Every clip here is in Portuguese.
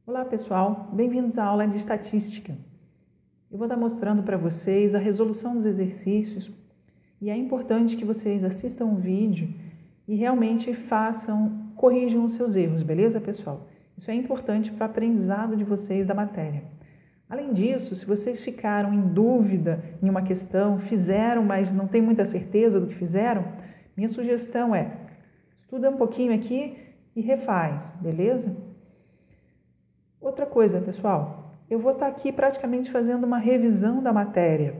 Olá pessoal, bem-vindos à aula de estatística. Eu vou estar mostrando para vocês a resolução dos exercícios e é importante que vocês assistam o vídeo e realmente corrijam os seus erros, beleza pessoal? Isso é importante para o aprendizado de vocês da matéria. Além disso, se vocês ficaram em dúvida em uma questão, fizeram, mas não tem muita certeza do que fizeram, minha sugestão é estuda um pouquinho aqui e refaz, beleza? Outra coisa, pessoal, eu vou estar aqui praticamente fazendo uma revisão da matéria.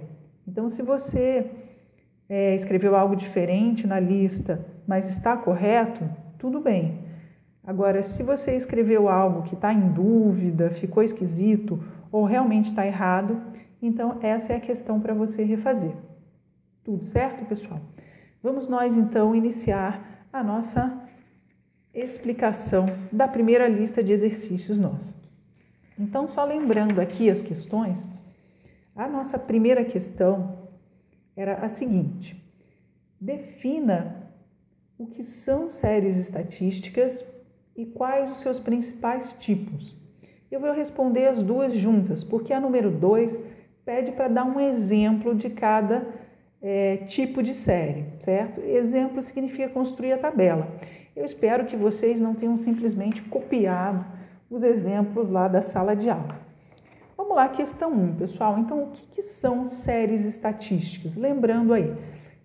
Então, se você escreveu algo diferente na lista, mas está correto, tudo bem. Agora, se você escreveu algo que está em dúvida, ficou esquisito ou realmente está errado, então essa é a questão para você refazer. Tudo certo, pessoal? Vamos nós, então, iniciar a nossa explicação da primeira lista de exercícios nossa. Então, só lembrando aqui as questões, a nossa primeira questão era a seguinte: defina o que são séries estatísticas e quais os seus principais tipos. Eu vou responder as duas juntas, porque a número 2 pede para dar um exemplo de cada tipo de série, certo? Exemplo significa construir a tabela. Eu espero que vocês não tenham simplesmente copiado os exemplos lá da sala de aula. Vamos lá, questão 1, pessoal. Então, o que são séries estatísticas? Lembrando aí,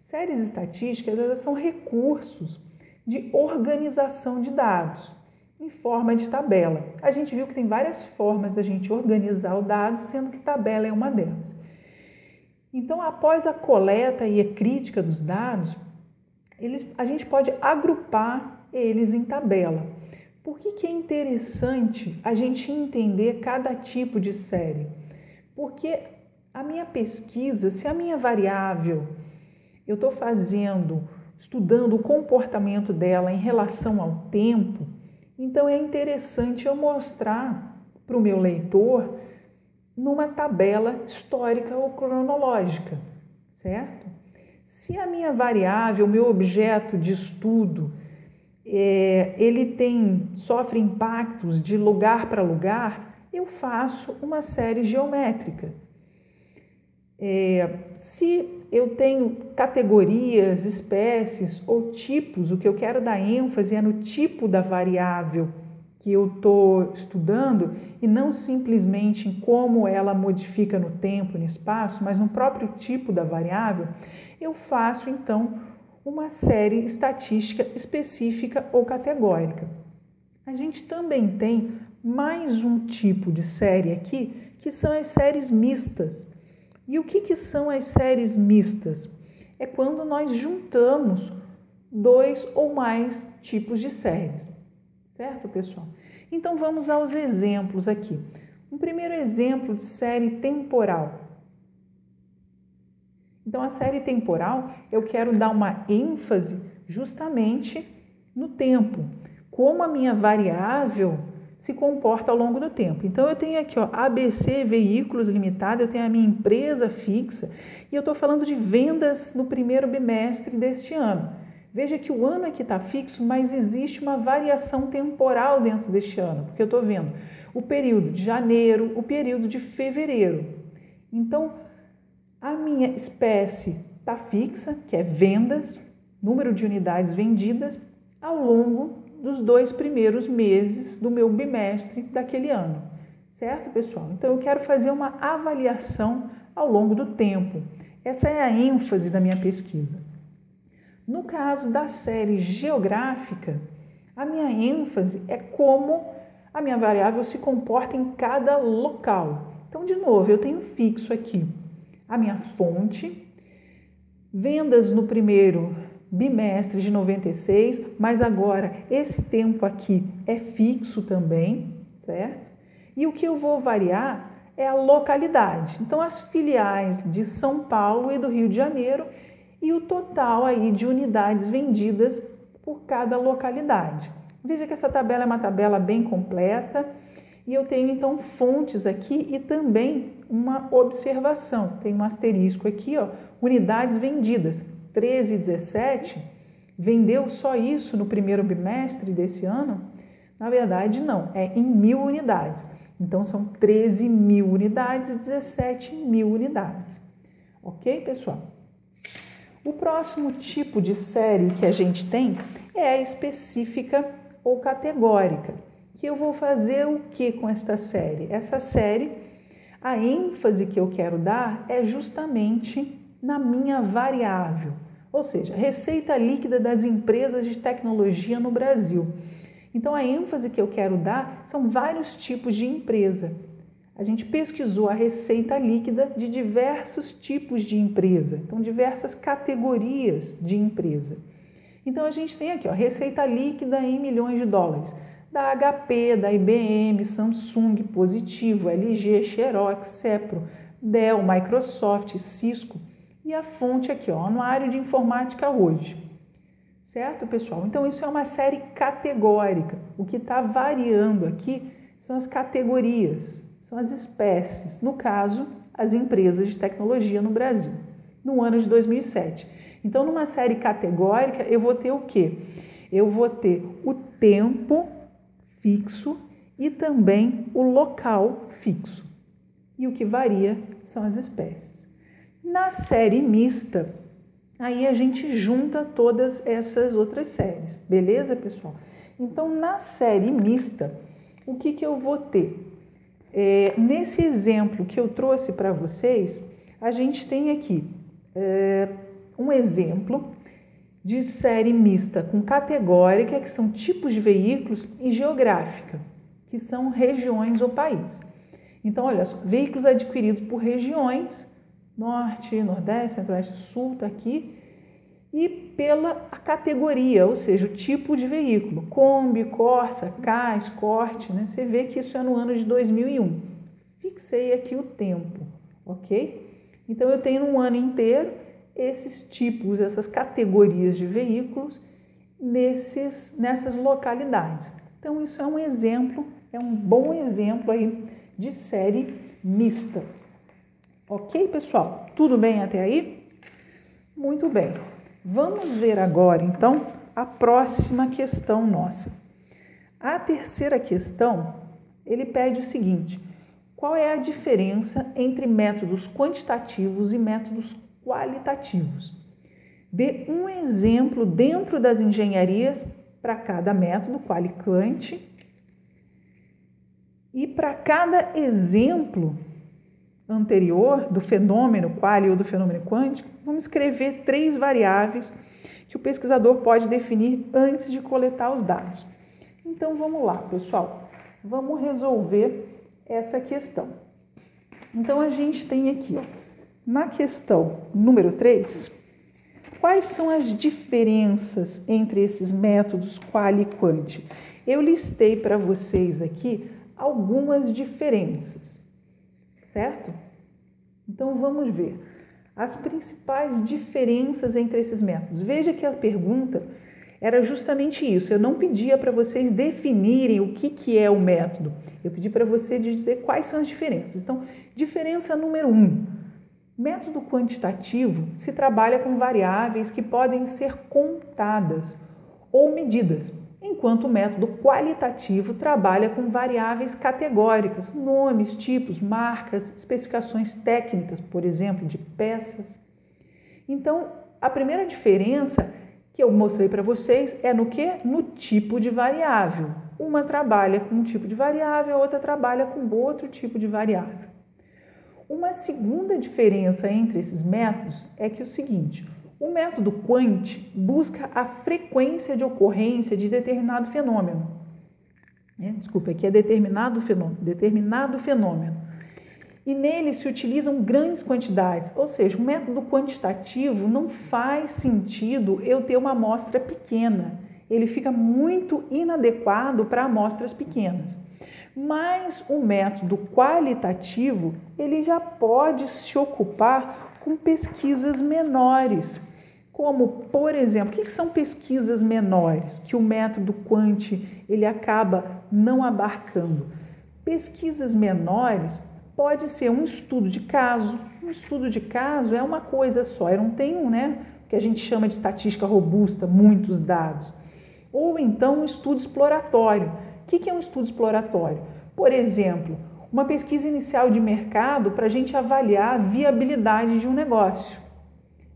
séries estatísticas elas são recursos de organização de dados em forma de tabela. A gente viu que tem várias formas da gente organizar o dado, sendo que tabela é uma delas. Então, após a coleta e a crítica dos dados, a gente pode agrupar eles em tabela. Por que é interessante a gente entender cada tipo de série? Porque a minha pesquisa, se a minha variável eu estou estudando o comportamento dela em relação ao tempo, então é interessante eu mostrar para o meu leitor numa tabela histórica ou cronológica, certo? Se a minha variável, meu objeto de estudo, ele sofre impactos de lugar para lugar, eu faço uma série geométrica. Se eu tenho categorias, espécies ou tipos, o que eu quero dar ênfase é no tipo da variável que eu estou estudando e não simplesmente em como ela modifica no tempo e no espaço, mas no próprio tipo da variável, eu faço então uma série estatística específica ou categórica. A gente também tem mais um tipo de série aqui, que são as séries mistas. E o que são as séries mistas? É quando nós juntamos 2 ou mais tipos de séries. Certo, pessoal? Então, vamos aos exemplos aqui. Um primeiro exemplo de série temporal. Então, a série temporal, eu quero dar uma ênfase justamente no tempo, como a minha variável se comporta ao longo do tempo. Então, eu tenho aqui, ABC Veículos Limitada, eu tenho a minha empresa fixa e eu estou falando de vendas no primeiro bimestre deste ano. Veja que o ano aqui está fixo, mas existe uma variação temporal dentro deste ano, porque eu estou vendo o período de janeiro, o período de fevereiro. Então, a minha espécie está fixa, que é vendas, número de unidades vendidas, ao longo dos 2 primeiros meses do meu bimestre daquele ano. Certo, pessoal? Então, eu quero fazer uma avaliação ao longo do tempo. Essa é a ênfase da minha pesquisa. No caso da série geográfica, a minha ênfase é como a minha variável se comporta em cada local. Então, de novo, eu tenho fixo aqui a minha fonte, vendas no primeiro bimestre de 96, mas agora esse tempo aqui é fixo também, certo? E o que eu vou variar é a localidade. Então, as filiais de São Paulo e do Rio de Janeiro e o total aí de unidades vendidas por cada localidade. Veja que essa tabela é uma tabela bem completa e eu tenho então fontes aqui e também uma observação. Tem um asterisco aqui, unidades vendidas. 13 e 17 vendeu só isso no primeiro bimestre desse ano? Na verdade, não, é em 1.000 unidades. Então, são 13.000 unidades e 17.000 unidades. Ok, pessoal? O próximo tipo de série que a gente tem é a específica ou categórica. Que eu vou fazer o que com esta série? Essa série, a ênfase que eu quero dar é justamente na minha variável, ou seja, receita líquida das empresas de tecnologia no Brasil. Então, a ênfase que eu quero dar são vários tipos de empresa. A gente pesquisou a receita líquida de diversos tipos de empresa, então diversas categorias de empresa. Então, a gente tem aqui, ó, receita líquida em milhões de dólares, da HP, da IBM, Samsung, Positivo, LG, Xerox, Cepro, Dell, Microsoft, Cisco e a fonte aqui, ó, Anuário de Informática hoje. Certo, pessoal? Então, isso é uma série categórica. O que está variando aqui são as categorias, são as espécies. No caso, as empresas de tecnologia no Brasil, no ano de 2007. Então, numa série categórica, eu vou ter o quê? Eu vou ter o tempo fixo e também o local fixo. E o que varia são as espécies. Na série mista, aí a gente junta todas essas outras séries, beleza, pessoal? Então, na série mista, o que eu vou ter? Nesse exemplo que eu trouxe para vocês, a gente tem aqui um exemplo de série mista com categórica, que são tipos de veículos, e geográfica, que são regiões ou país. Então, olha só, veículos adquiridos por regiões, Norte, Nordeste, Centro-Oeste, Sul, está aqui, e pela categoria, ou seja, o tipo de veículo, Kombi, Corsa, Ka, Escort, né? Você vê que isso é no ano de 2001. Fixei aqui o tempo, ok? Então, eu tenho no ano inteiro esses tipos, essas categorias de veículos nessas localidades. Então, isso é um exemplo, é um bom exemplo aí de série mista. Ok, pessoal? Tudo bem até aí? Muito bem. Vamos ver agora, então, a próxima questão nossa. A terceira questão, ele pede o seguinte: qual é a diferença entre métodos quantitativos e métodos qualitativos? Dê um exemplo dentro das engenharias para cada método, qual e quant, e para cada exemplo anterior do fenômeno quali ou do fenômeno quântico, vamos escrever 3 variáveis que o pesquisador pode definir antes de coletar os dados. Então, vamos lá, pessoal. Vamos resolver essa questão. Então, a gente tem aqui, ó, na questão número 3, quais são as diferenças entre esses métodos quali e quant? Eu listei para vocês aqui algumas diferenças. Certo? Então, vamos ver as principais diferenças entre esses métodos. Veja que a pergunta era justamente isso. Eu não pedia para vocês definirem o que é o método. Eu pedi para você dizer quais são as diferenças. Então, diferença número 1. Método quantitativo se trabalha com variáveis que podem ser contadas ou medidas, enquanto o método qualitativo trabalha com variáveis categóricas, nomes, tipos, marcas, especificações técnicas, por exemplo, de peças. Então, a primeira diferença que eu mostrei para vocês é no quê? No tipo de variável. Uma trabalha com um tipo de variável, a outra trabalha com outro tipo de variável. Uma segunda diferença entre esses métodos é que é o seguinte: o método quant busca a frequência de ocorrência de determinado fenômeno. Aqui é determinado fenômeno. E nele se utilizam grandes quantidades, ou seja, o método quantitativo não faz sentido eu ter uma amostra pequena. Ele fica muito inadequado para amostras pequenas. Mas o método qualitativo, ele já pode se ocupar com pesquisas menores. Como, por exemplo, o que são pesquisas menores que o método quant ele acaba não abarcando? Pesquisas menores pode ser um estudo de caso. Um estudo de caso é uma coisa só, eu não tenho, o que a gente chama de estatística robusta, muitos dados. Ou então um estudo exploratório, que é um estudo exploratório? Por exemplo, uma pesquisa inicial de mercado para a gente avaliar a viabilidade de um negócio.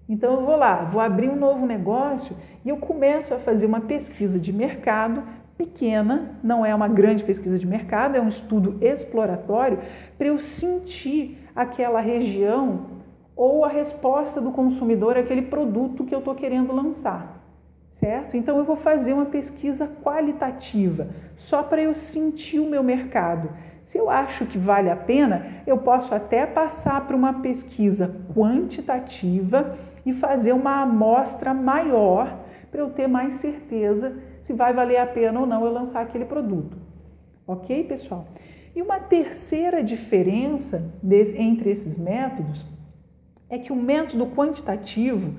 Então eu vou lá, vou abrir um novo negócio e eu começo a fazer uma pesquisa de mercado pequena, não é uma grande pesquisa de mercado, é um estudo exploratório para eu sentir aquela região ou a resposta do consumidor àquele produto que eu estou querendo lançar, certo? Então eu vou fazer uma pesquisa qualitativa, só para eu sentir o meu mercado. Se eu acho que vale a pena, eu posso até passar para uma pesquisa quantitativa e fazer uma amostra maior para eu ter mais certeza se vai valer a pena ou não eu lançar aquele produto. Ok, pessoal? E uma terceira diferença entre esses métodos é que o método quantitativo,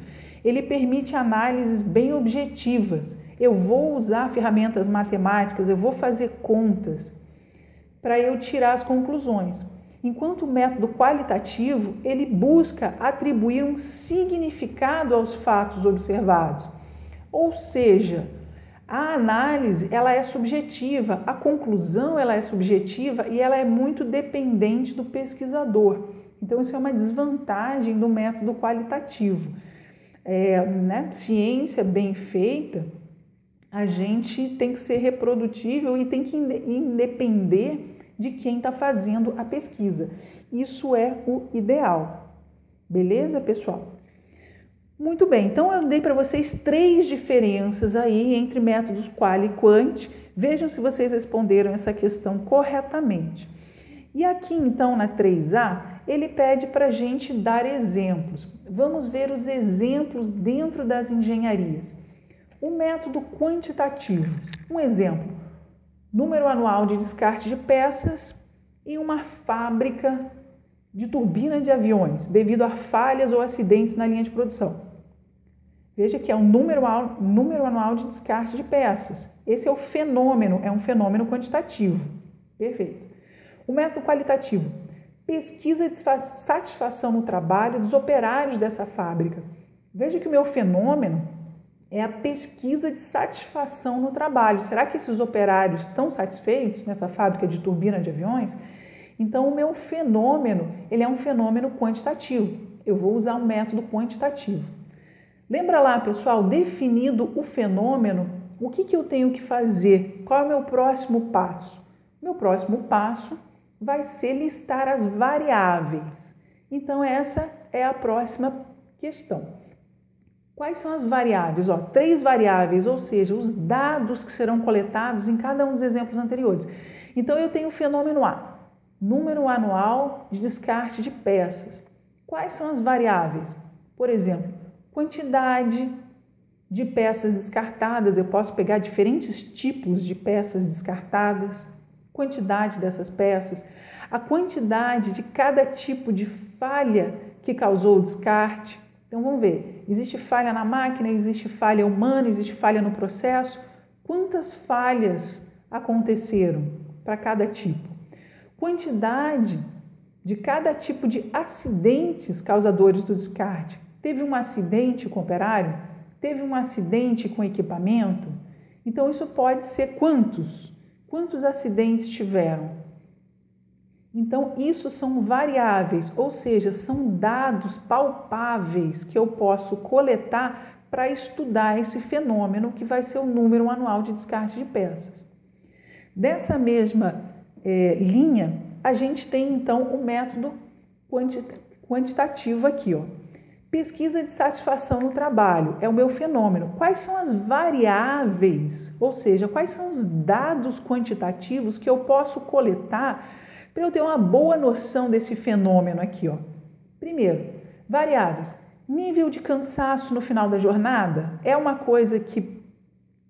ele permite análises bem objetivas. Eu vou usar ferramentas matemáticas, eu vou fazer contas para eu tirar as conclusões. Enquanto o método qualitativo, ele busca atribuir um significado aos fatos observados. Ou seja, a análise ela é subjetiva, a conclusão ela é subjetiva e ela é muito dependente do pesquisador. Então isso é uma desvantagem do método qualitativo. Ciência bem feita, a gente tem que ser reprodutível e tem que depender de quem está fazendo a pesquisa. Isso é o ideal. Beleza, pessoal? Muito bem, então eu dei para vocês 3 diferenças aí entre métodos qual e quant. Vejam se vocês responderam essa questão corretamente. E aqui então na 3A, ele pede para a gente dar exemplos. Vamos ver os exemplos dentro das engenharias. O método quantitativo, um exemplo, número anual de descarte de peças em uma fábrica de turbina de aviões, devido a falhas ou acidentes na linha de produção. Veja que é um número anual de descarte de peças. Esse é o fenômeno, é um fenômeno quantitativo. Perfeito. O método qualitativo, pesquisa de satisfação no trabalho dos operários dessa fábrica. Veja que o meu fenômeno é a pesquisa de satisfação no trabalho. Será que esses operários estão satisfeitos nessa fábrica de turbina de aviões? Então, o meu fenômeno, ele é um fenômeno quantitativo. Eu vou usar um método quantitativo. Lembra lá, pessoal, definido o fenômeno, o que eu tenho que fazer? Qual é o meu próximo passo? Meu próximo passo vai ser listar as variáveis. Então, essa é a próxima questão. Quais são as variáveis? 3 variáveis, ou seja, os dados que serão coletados em cada um dos exemplos anteriores. Então, eu tenho o fenômeno A, número anual de descarte de peças. Quais são as variáveis? Por exemplo, quantidade de peças descartadas. Eu posso pegar diferentes tipos de peças descartadas, quantidade dessas peças, a quantidade de cada tipo de falha que causou o descarte. Então, vamos ver, existe falha na máquina, existe falha humana, existe falha no processo. Quantas falhas aconteceram para cada tipo? Quantidade de cada tipo de acidentes causadores do descarte. Teve um acidente com o operário? Teve um acidente com o equipamento? Então, isso pode ser quantos? Quantos acidentes tiveram? Então, isso são variáveis, ou seja, são dados palpáveis que eu posso coletar para estudar esse fenômeno que vai ser o número anual de descarte de peças. Dessa mesma linha, a gente tem então o método quantitativo aqui, Pesquisa de satisfação no trabalho é o meu fenômeno. Quais são as variáveis, ou seja, quais são os dados quantitativos que eu posso coletar para eu ter uma boa noção desse fenômeno aqui, Primeiro, variáveis. Nível de cansaço no final da jornada é uma coisa que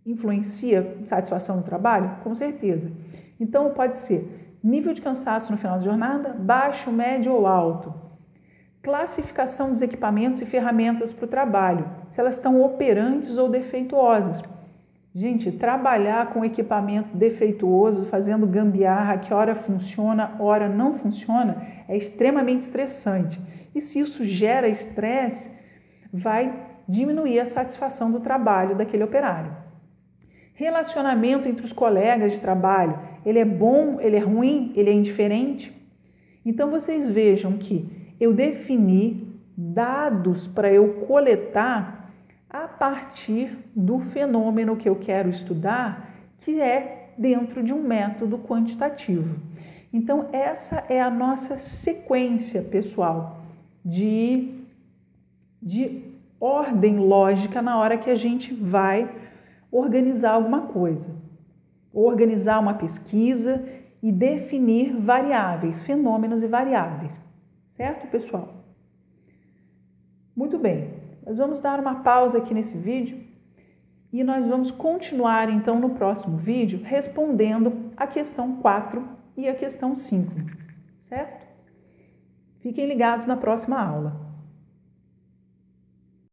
influencia satisfação no trabalho? Com certeza. Então, pode ser nível de cansaço no final da jornada, baixo, médio ou alto. Classificação dos equipamentos e ferramentas para o trabalho, se elas estão operantes ou defeituosas. Gente, trabalhar com equipamento defeituoso, fazendo gambiarra, que hora funciona, hora não funciona, é extremamente estressante. E se isso gera estresse, vai diminuir a satisfação do trabalho daquele operário. Relacionamento entre os colegas de trabalho, ele é bom, ele é ruim, ele é indiferente? Então vocês vejam que eu defini dados para eu coletar a partir do fenômeno que eu quero estudar, que é dentro de um método quantitativo. Então essa é a nossa sequência, pessoal, de ordem lógica na hora que a gente vai organizar alguma coisa, organizar uma pesquisa e definir variáveis, fenômenos e variáveis. Certo, pessoal? Muito bem, nós vamos dar uma pausa aqui nesse vídeo e nós vamos continuar então no próximo vídeo respondendo a questão 4 e a questão 5, certo? Fiquem ligados na próxima aula.